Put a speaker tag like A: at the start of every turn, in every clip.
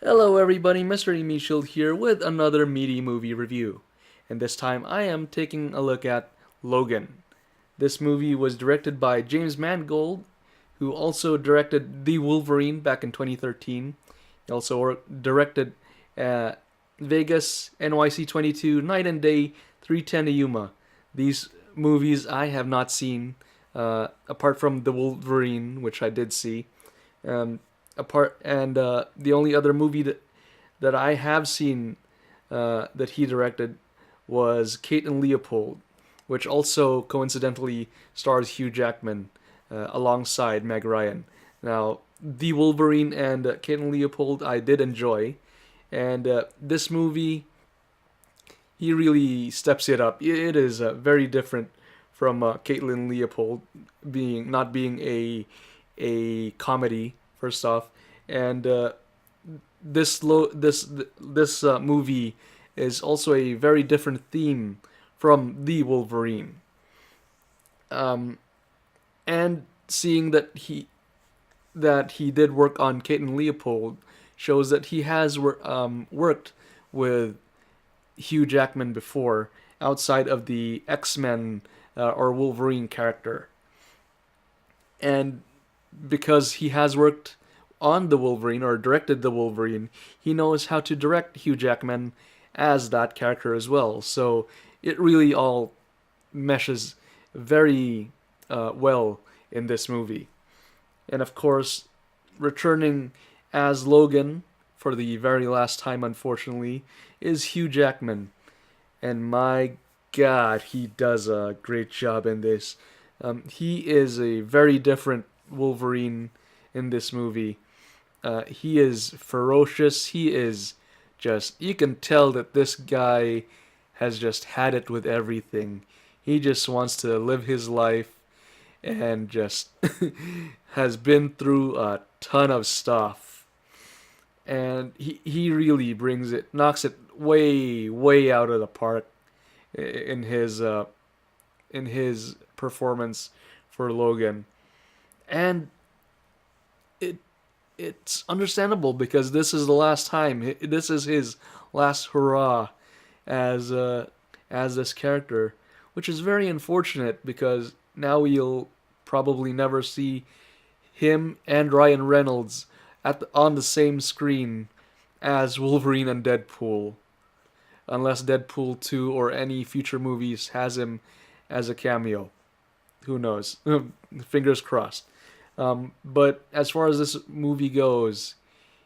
A: Hello everybody, Mr. Meatshield here with another meaty movie review. And this time I am taking a look at Logan. This movie was directed by James Mangold, who also directed The Wolverine back in 2013. He also directed uh, Vegas, NYC 22, Night and Day, 310 to Yuma. These movies I have not seen, apart from The Wolverine, which I did see. Um, the only other movie that I have seen that he directed was Kate and Leopold, which also coincidentally stars Hugh Jackman alongside Meg Ryan. Now, The Wolverine and Kate and Leopold I did enjoy, and this movie he really steps it up. It is very different from Caitlin Leopold being not being a comedy first off, and this movie is also a very different theme from the Wolverine. Um, and seeing that he did work on Kate and Leopold shows that he has worked with Hugh Jackman before outside of the X-Men or Wolverine character. And because he has worked on the Wolverine or directed the Wolverine, he knows how to direct Hugh Jackman as that character as well. So it really all meshes very well in this movie. And of course, returning as Logan for the very last time, unfortunately, is Hugh Jackman. And my God, he does a great job in this. He is a very different Wolverine in this movie. He is ferocious. He is just, you can tell that this guy has just had it with everything. He just wants to live his life and just has been through a ton of stuff. And he really brings it, knocks it way out of the park in his performance for Logan. And it it's understandable because this is the last time. This is his last hurrah as as this character, which is very unfortunate because now we'll probably never see him and Ryan Reynolds on the same screen as Wolverine and Deadpool, unless Deadpool 2 or any future movies has him as a cameo. Who knows? Fingers crossed. But as far as this movie goes,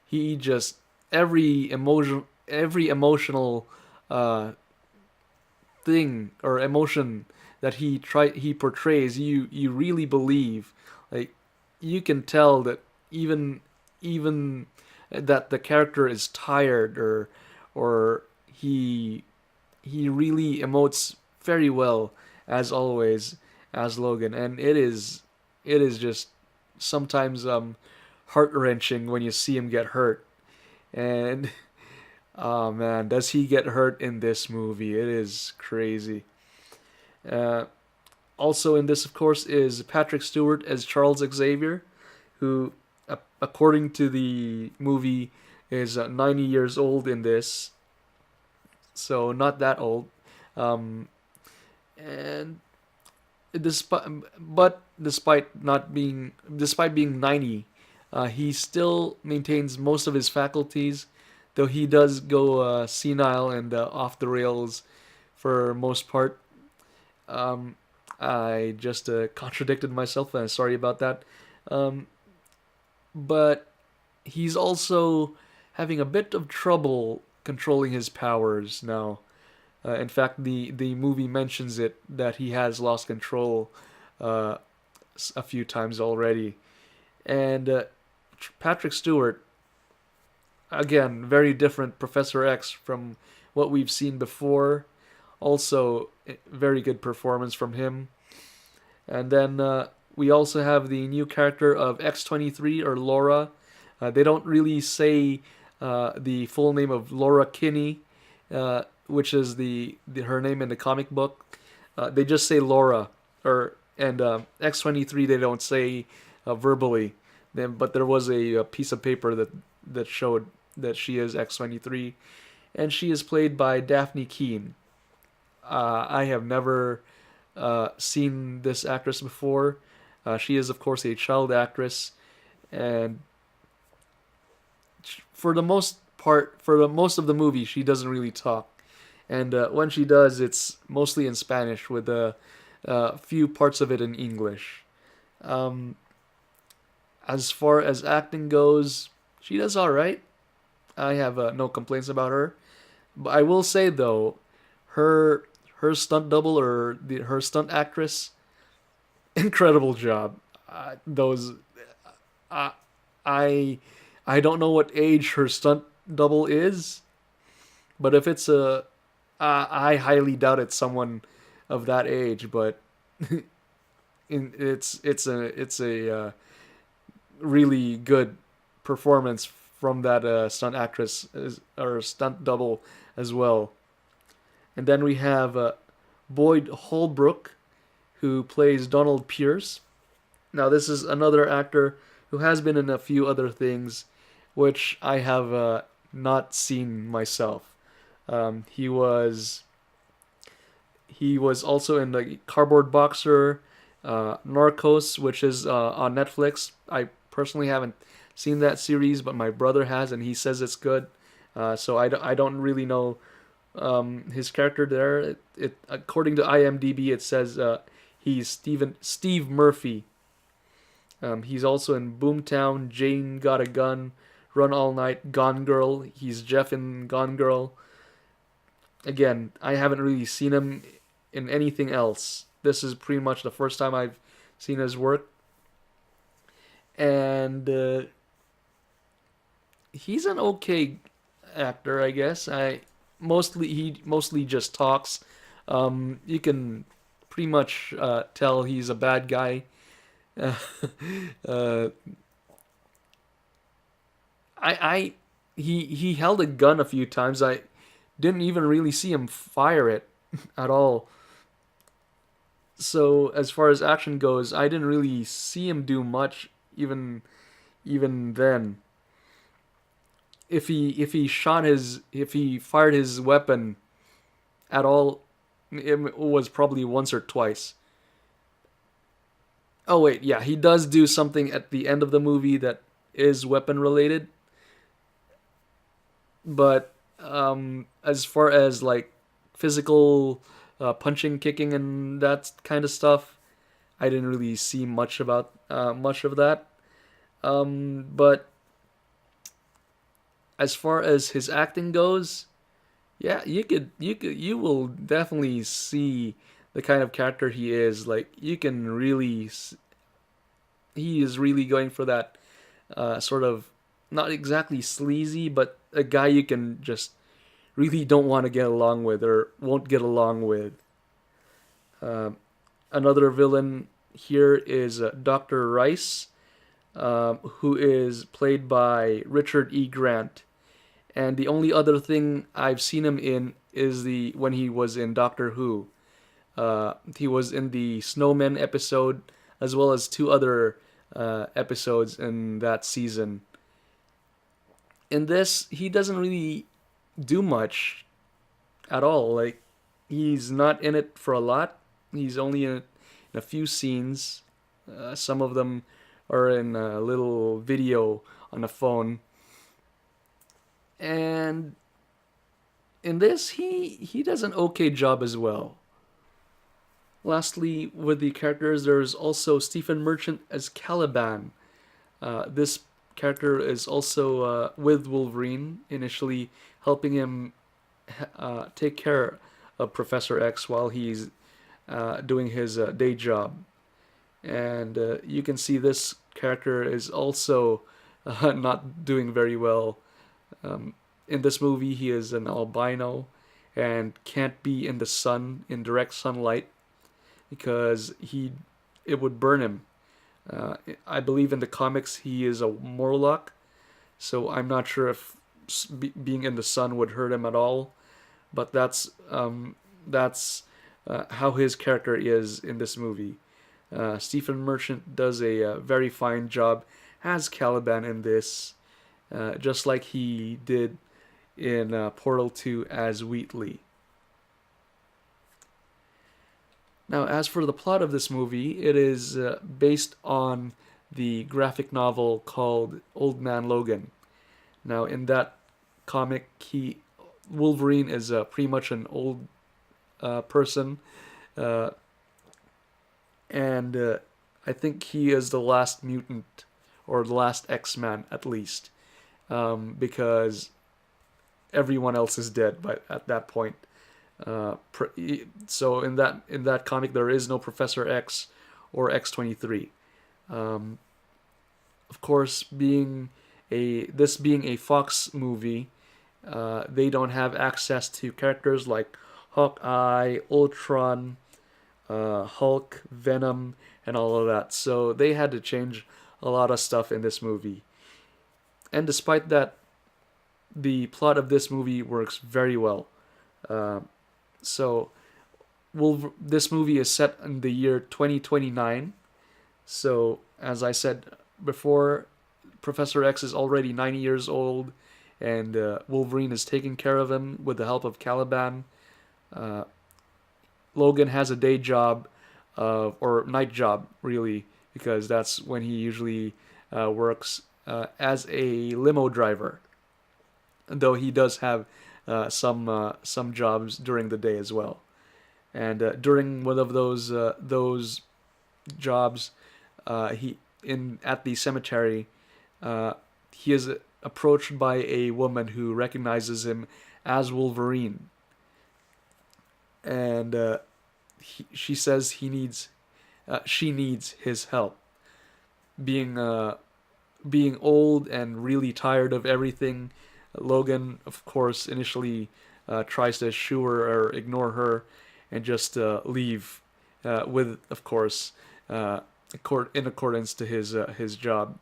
A: he just every emotional uh, thing or emotion that he portrays, you really believe. Like you can tell that even that the character is tired or he really emotes very well as always as Logan, and it is just sometimes heart wrenching when you see him get hurt. And oh man, does he get hurt in this movie? It is crazy. Uh, Also in this, of course, is Patrick Stewart as Charles Xavier, who, according to the movie, is 90 years old in this, so not that old. Um, and despite but despite being 90, he still maintains most of his faculties, though he does go senile and off the rails for most part. Um, I just contradicted myself, and sorry about that. Um, but he's also having a bit of trouble controlling his powers now. In fact, the movie mentions it that he has lost control uh, a few times already. And Patrick Stewart, again, very different Professor X from what we've seen before. Also, very good performance from him. And then we also have the new character of X-23 or Laura. They don't really say the full name of Laura Kinney, which is her name in the comic book. They just say Laura, or and X-23 they don't say verbally. But there was a piece of paper that showed that she is X-23, and she is played by Daphne Keane. I have never seen this actress before. She is, of course, a child actress, and for the most part, for the most of the movie, she doesn't really talk. And when she does, it's mostly in Spanish with a few parts of it in English. Um, as far as acting goes, she does all right. I have no complaints about her. But I will say though, her her stunt double or her stunt actress, incredible job. Those uh, I I don't know what age her stunt double is, but if it's I highly doubt it's someone of that age. But it's a really good performance from that stunt actress or stunt double as well. And then we have Boyd Holbrook, who plays Donald Pierce. Now, this is another actor who has been in a few other things, which I have not seen myself. He was also in the Cardboard Boxer, Narcos, which is on Netflix. I personally haven't seen that series, but my brother has, and he says it's good. So I don't really know his character there. According to IMDb, it says he's Steve Murphy. He's also in Boomtown, Jane Got a Gun, Run All Night, Gone Girl. He's Jeff in Gone Girl. Again, I haven't really seen him in anything else. This is pretty much the first time I've seen his work, and he's an okay actor, I guess. He mostly just talks. You can pretty much tell he's a bad guy. Uh, uh, I he held a gun a few times. I didn't even really see him fire it at all. So as far as action goes, I didn't really see him do much even then. If he fired his weapon at all, it was probably once or twice. Oh wait, yeah, he does do something at the end of the movie that is weapon related, but as far as like physical punching, kicking, and that kind of stuff, I didn't really see much of that. But as far as his acting goes, yeah, you will definitely see the kind of character he is. Like you can really, he is really going for that sort of not exactly sleazy, but a guy you can just really don't want to get along with or won't get along with. Um, Another villain here is Dr. Rice, who is played by Richard E. Grant. And the only other thing I've seen him in is the when he was in Doctor Who. He was in the Snowman episode, as well as two other episodes in that season. In this, he doesn't really do much at all. Like, he's not in it for a lot. He's only in a few scenes. Some of them are in a little video on the phone. And in this, he does an okay job as well. Lastly, with the characters, there's also Stephen Merchant as Caliban. This character is also with Wolverine, initially helping him take care of Professor X while he's doing his day job. And you can see this character is also not doing very well. In this movie, he is an albino and can't be in the sun, in direct sunlight, because it would burn him. I believe in the comics he is a Morlock, so I'm not sure if being in the sun would hurt him at all. But that's how his character is in this movie. Stephen Merchant does a very fine job as Caliban in this, just like he did in Portal 2 as Wheatley. Now, as for the plot of this movie, it is based on the graphic novel called Old Man Logan. Now, in that comic, Wolverine is pretty much an old person, uh, and I think he is the last mutant or the last X-Man at least, because everyone else is dead by at that point. So in that comic, there is no Professor X or X-23. Um, of course, being a Fox movie, they don't have access to characters like Hawkeye, Ultron, Hulk, Venom, and all of that. So they had to change a lot of stuff in this movie. And despite that, the plot of this movie works very well. Uh, so, this movie is set in the year 2029. So, as I said before, Professor X is already 90 years old, and Wolverine is taking care of him with the help of Caliban. Uh, Logan has a day job, or night job, really, because that's when he usually works as a limo driver. Though he does have some jobs during the day as well. And during one of those jobs, he in at the cemetery, uh, he is approached by a woman who recognizes him as Wolverine, and she says she needs his help. Being being old and really tired of everything, Logan, of course, initially tries to shoo her or ignore her and just leave, with, of course, in accordance to his job.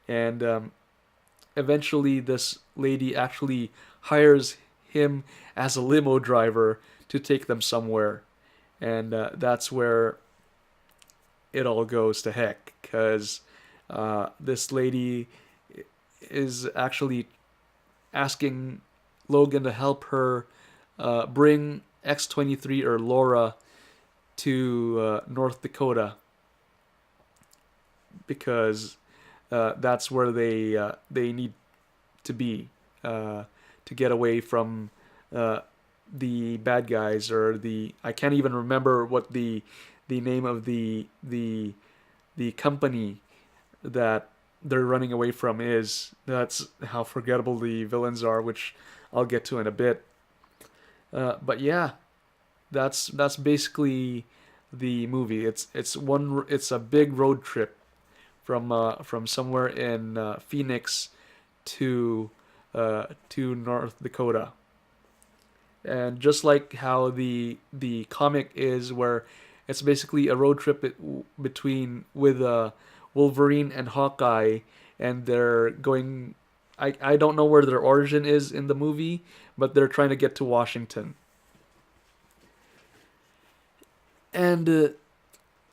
A: And eventually, this lady actually hires him as a limo driver to take them somewhere, and that's where it all goes to heck, because this lady is actually asking Logan to help her bring X-23 or Laura to North Dakota, because that's where they need to be, to get away from the bad guys, or I can't even remember what the name of the company that they're running away from is. That's how forgettable the villains are, which I'll get to in a bit. But yeah, that's basically the movie. It's a big road trip from somewhere in Phoenix to North Dakota. And just like how the comic is, where it's basically a road trip between with Wolverine and Hawkeye, and they're going. I don't know where their origin is in the movie, but they're trying to get to Washington. And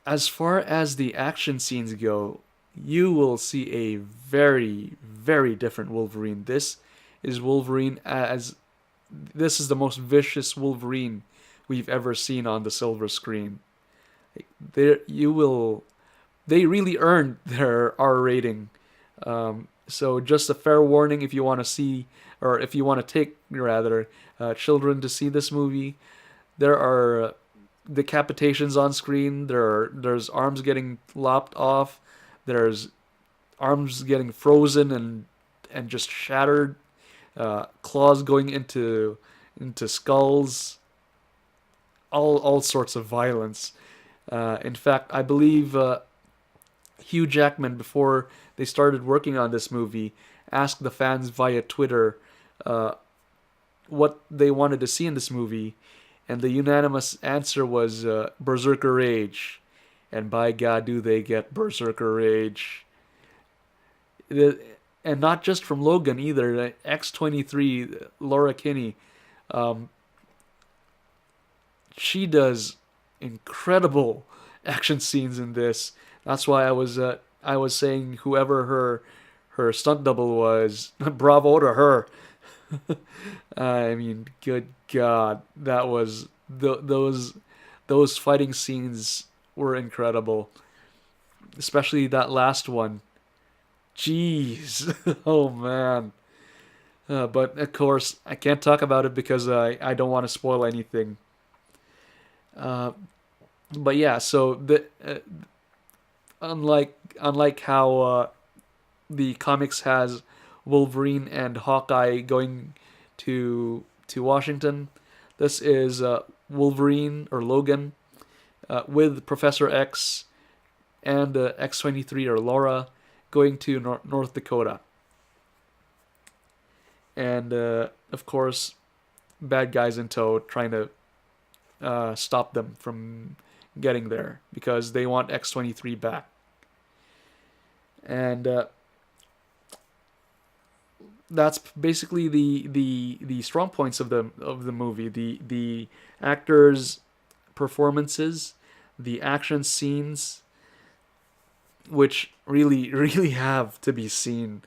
A: as far as the action scenes go, you will see a very, very different Wolverine. Is Wolverine as this is the most vicious Wolverine we've ever seen on the silver screen. There, you will. They really earned their R rating. So just a fair warning if you want to see, or if you want to take rather, children to see this movie. There are decapitations on screen. There's arms getting lopped off. There's arms getting frozen and just shattered. Claws going into skulls. All sorts of violence. In fact, I believe Hugh Jackman, before they started working on this movie, asked the fans via Twitter what they wanted to see in this movie, and the unanimous answer was Berserker Rage. And by God, do they get Berserker Rage. And not just from Logan either. X-23, Laura Kinney, she does incredible action scenes in this. That's why I was saying whoever her stunt double was. Bravo to her. I mean, good God, that was those fighting scenes were incredible, especially that last one. Jeez, oh man. But of course, I can't talk about it because I don't want to spoil anything. Uh, but yeah, so unlike how the comics has Wolverine and Hawkeye going to Washington, this is Wolverine or Logan with Professor X and X-23 or Laura going to North Dakota, and of course, bad guys in tow trying to stop them from getting there because they want X-23 back. And that's basically the strong points of the movie. The actors' performances, the action scenes, which really really have to be seen.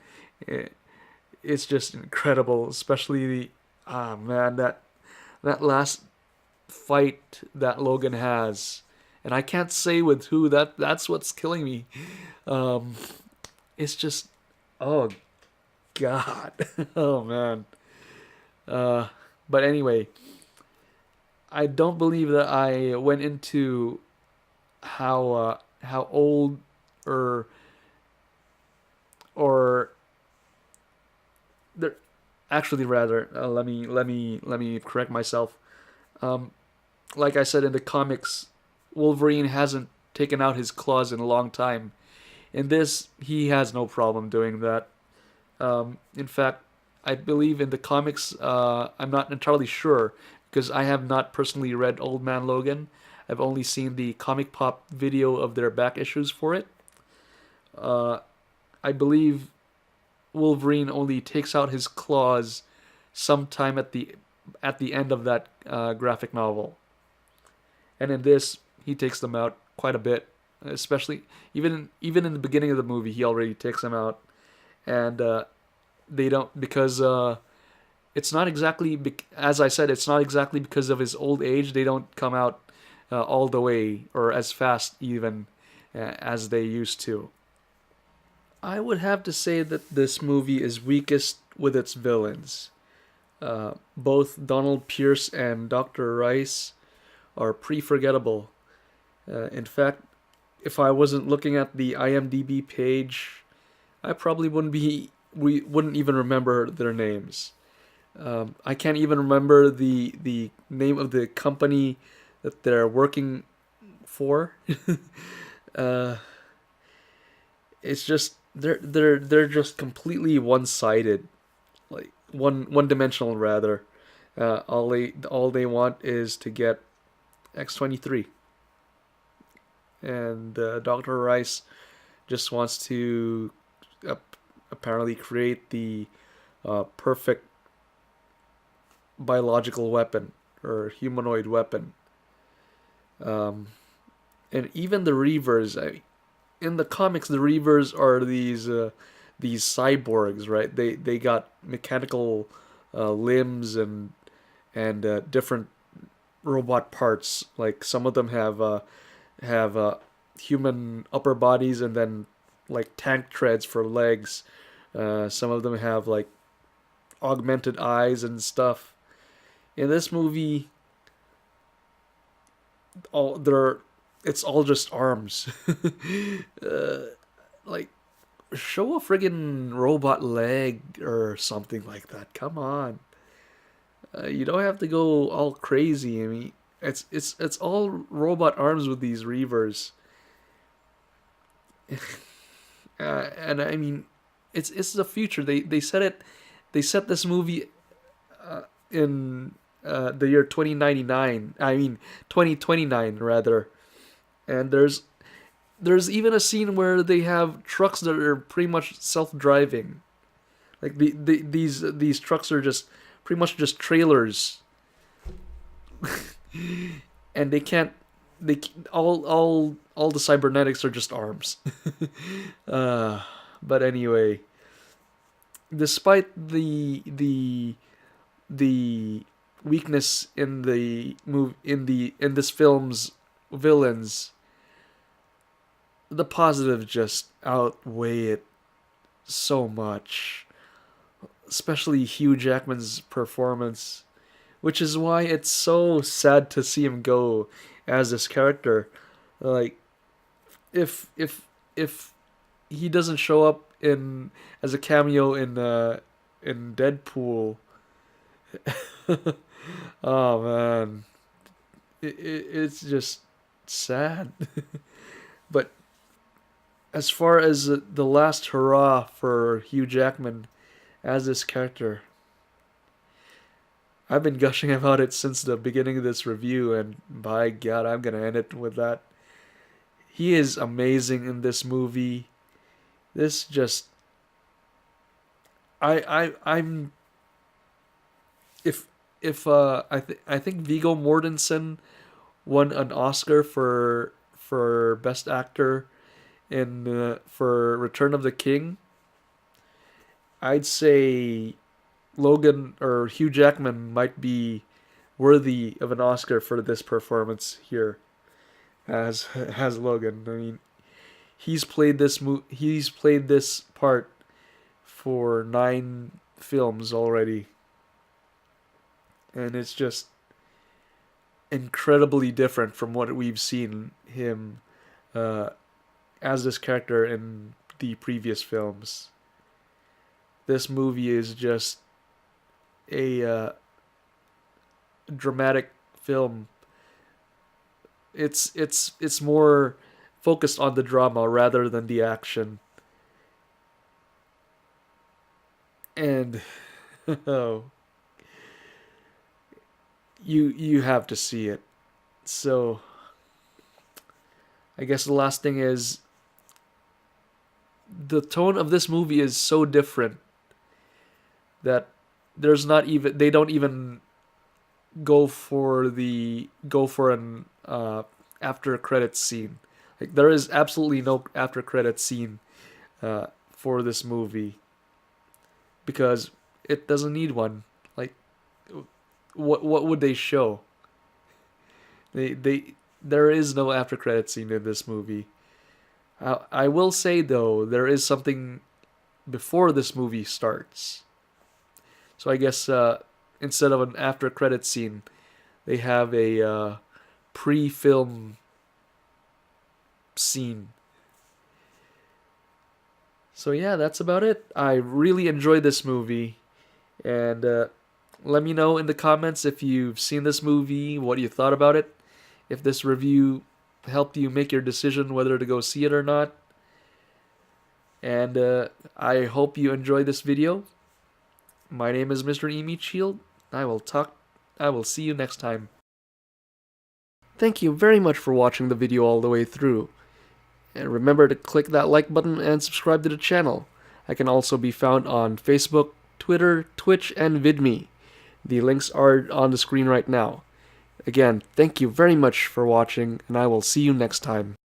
A: It's just incredible, especially the man, that last fight that Logan has, and I can't say with who. That's what's killing me. Um, it's just, oh God, oh man. Uh, but anyway, I don't believe that I went into how old or or there actually rather let me correct myself. Um, like I said in the comics, Wolverine hasn't taken out his claws in a long time. In this, he has no problem doing that. In fact, I believe in the comics, I'm not entirely sure because I have not personally read Old Man Logan. I've only seen the comic pop video of their back issues for it. Uh, I believe Wolverine only takes out his claws sometime at the end of that graphic novel, and in this, he takes them out quite a bit. Especially even in the beginning of the movie, he already takes them out, and they don't because it's not exactly as I said, it's not exactly because of his old age. They don't come out all the way or as fast even as they used to. I would have to say that this movie is weakest with its villains. Both Donald Pierce and Dr. Rice are pretty forgettable. In fact, if I wasn't looking at the IMDb page, I probably we wouldn't even remember their names. I can't even remember the name of the company that they're working for. uh, it's just they're just completely one-sided, like one dimensional rather. All they want is to get X-23, and Dr. Rice just wants to uh, apparently create the perfect biological weapon or humanoid weapon. Um, and even the Reavers, in the comics, the Reavers are these cyborgs, right? They got mechanical limbs and different robot parts. Like some of them have human upper bodies and then like tank treads for legs. Some of them have like augmented eyes and stuff. In this movie, all they're it's all just arms. uh, like show a friggin' robot leg or something like that. Come on, you don't have to go all crazy. I mean, it's all robot arms with these Reavers. And I mean, it's the future. They said it. They set this movie in the year 2099. I mean 2029 rather. And there's even a scene where they have trucks that are pretty much self-driving. Like these trucks are just pretty much just trailers, and they can't. All the cybernetics are just arms. But anyway, despite the weakness in the move in this film's villains, the positives just outweigh it so much. Especially Hugh Jackman's performance, which is why it's so sad to see him go as this character. Like if he doesn't show up in as a cameo in Deadpool, oh man, it's just sad. But as far as the last hurrah for Hugh Jackman as this character, I've been gushing about it since the beginning of this review, and by God, I'm gonna end it with that. He is amazing in this movie. This just, I'm if I think Viggo Mortensen won an Oscar for best actor in for Return of the King. I'd say Logan or Hugh Jackman might be worthy of an Oscar for this performance here as Logan. I mean, he's played this part for 9 films already, and it's just incredibly different from what we've seen him uh, as this character in the previous films. This movie is just a dramatic film. It's more focused on the drama rather than the action. And oh, you have to see it. So I guess the last thing is the tone of this movie is so different that there's not even they don't even go for an after credits scene. Like there is absolutely no after credits scene for this movie because it doesn't need one. Like what would they show? They there is no after credits scene in this movie. I will say though there is something before this movie starts. So I guess instead of an after credit scene, they have a pre-film scene. So yeah, that's about it. I really enjoyed this movie, and let me know in the comments if you've seen this movie, what you thought about it, if this review helped you make your decision whether to go see it or not. And I hope you enjoyed this video. My name is Mr. Meatshield. I will see you next time. Thank you very much for watching the video all the way through. And remember to click that like button and subscribe to the channel. I can also be found on Facebook, Twitter, Twitch, and Vidme. The links are on the screen right now. Again, thank you very much for watching, and I will see you next time.